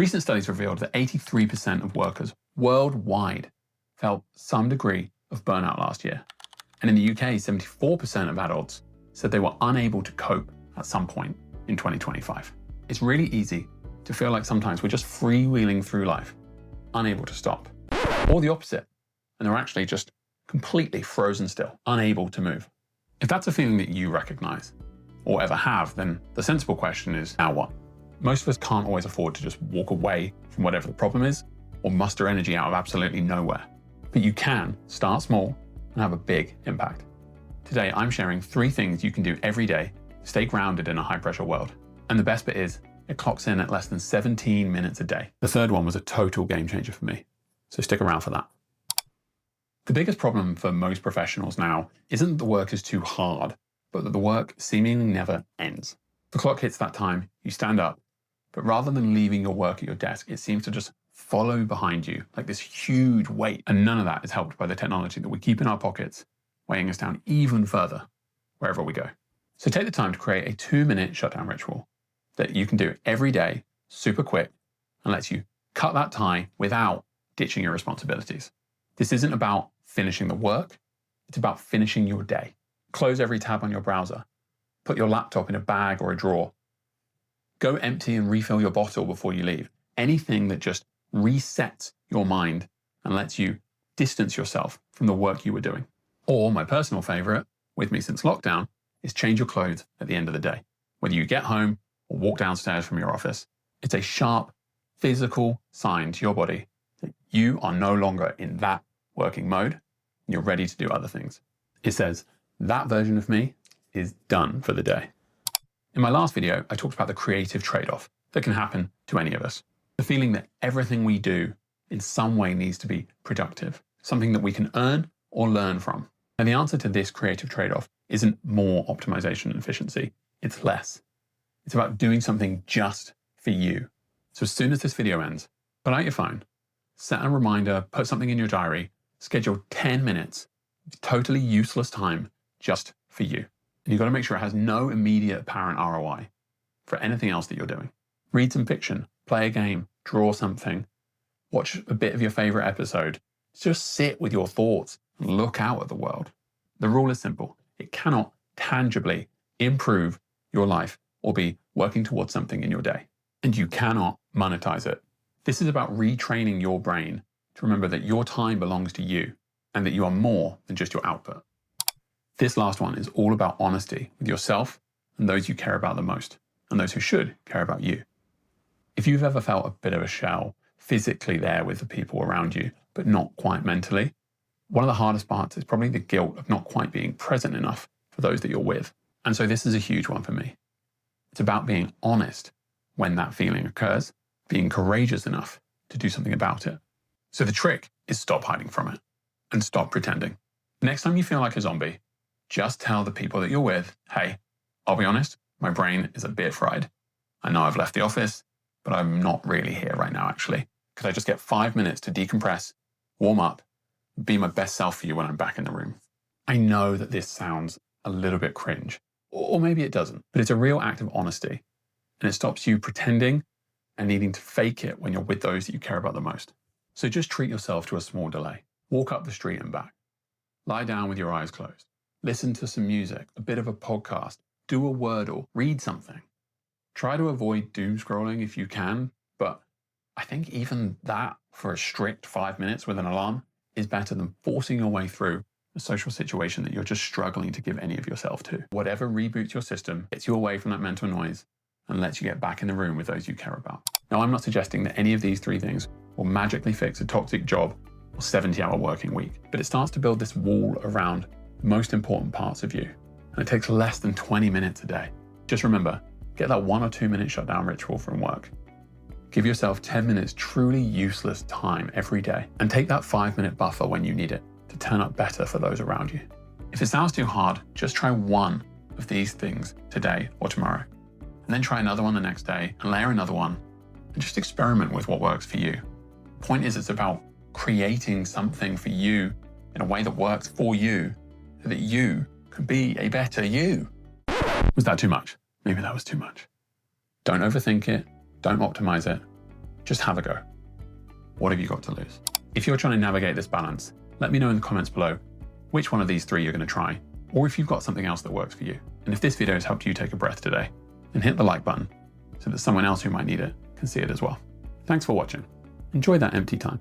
Recent studies revealed that 83% of workers worldwide felt some degree of burnout last year. And in the UK, 74% of adults said they were unable to cope at some point in 2025. It's really easy to feel like sometimes we're just freewheeling through life, unable to stop. Or the opposite, and they're actually just completely frozen still, unable to move. If that's a feeling that you recognize or ever have, then the sensible question is, now what? Most of us can't always afford to just walk away from whatever the problem is or muster energy out of absolutely nowhere. But you can start small and have a big impact. Today, I'm sharing 3 things you can do every day to stay grounded in a high-pressure world. And the best bit is, it clocks in at less than 17 minutes a day. The third one was a total game changer for me, so stick around for that. The biggest problem for most professionals now isn't that the work is too hard, but that the work seemingly never ends. The clock hits that time, you stand up, but rather than leaving your work at your desk, it seems to just follow behind you like this huge weight. And none of that is helped by the technology that we keep in our pockets, weighing us down even further wherever we go. So take the time to create a 2-minute shutdown ritual that you can do every day, super quick, and lets you cut that tie without ditching your responsibilities. This isn't about finishing the work, it's about finishing your day. Close every tab on your browser. Put your laptop in a bag or a drawer. Go empty and refill your bottle before you leave. Anything that just resets your mind and lets you distance yourself from the work you were doing. Or my personal favorite, with me since lockdown, is change your clothes at the end of the day. Whether you get home or walk downstairs from your office, it's a sharp, physical sign to your body that you are no longer in that working mode and you're ready to do other things. It says, that version of me is done for the day. In my last video, I talked about the creative trade-off that can happen to any of us. The feeling that everything we do in some way needs to be productive, something that we can earn or learn from. And the answer to this creative trade-off isn't more optimization and efficiency, it's less. It's about doing something just for you. So as soon as this video ends, pull out your phone, set a reminder, put something in your diary, schedule 10 minutes of totally useless time just for you. And you've got to make sure it has no immediate apparent ROI for anything else that you're doing. Read some fiction, play a game, draw something, watch a bit of your favorite episode. Just sit with your thoughts and look out at the world. The rule is simple. It cannot tangibly improve your life or be working towards something in your day. And you cannot monetize it. This is about retraining your brain to remember that your time belongs to you and that you are more than just your output. This last one is all about honesty with yourself and those you care about the most, and those who should care about you. If you've ever felt a bit of a shell, physically there with the people around you, but not quite mentally, one of the hardest parts is probably the guilt of not quite being present enough for those that you're with. And so this is a huge one for me. It's about being honest when that feeling occurs, being courageous enough to do something about it. So the trick is stop hiding from it and stop pretending. Next time you feel like a zombie, just tell the people that you're with, hey, I'll be honest, my brain is a bit fried. I know I've left the office, but I'm not really here right now, actually. Could I just get 5 minutes to decompress, warm up, be my best self for you when I'm back in the room? I know that this sounds a little bit cringe, or maybe it doesn't, but it's a real act of honesty, and it stops you pretending and needing to fake it when you're with those that you care about the most. So just treat yourself to a small delay. Walk up the street and back. Lie down with your eyes closed. Listen to some music, a bit of a podcast, do a Wordle, read something. Try to avoid doom scrolling if you can, but I think even that for a strict 5 minutes with an alarm is better than forcing your way through a social situation that you're just struggling to give any of yourself to. Whatever reboots your system, gets you away from that mental noise, and lets you get back in the room with those you care about. Now, I'm not suggesting that any of these 3 things will magically fix a toxic job or 70-hour working week, but it starts to build this wall around the most important parts of you. And it takes less than 20 minutes a day. Just remember, get that 1 or 2 minute shutdown ritual from work. Give yourself 10 minutes truly useless time every day, and take that 5-minute buffer when you need it to turn up better for those around you. If it sounds too hard, just try one of these things today or tomorrow, and then try another one the next day and layer another one, and just experiment with what works for you. The point is, it's about creating something for you in a way that works for you, so that you can be a better you. Was that too much? Maybe that was too much. Don't overthink it. Don't optimize it. Just have a go. What have you got to lose? If you're trying to navigate this balance, let me know in the comments below which one of these 3 you're going to try, or if you've got something else that works for you. And if this video has helped you take a breath today, then hit the like button so that someone else who might need it can see it as well. Thanks for watching. Enjoy that empty time.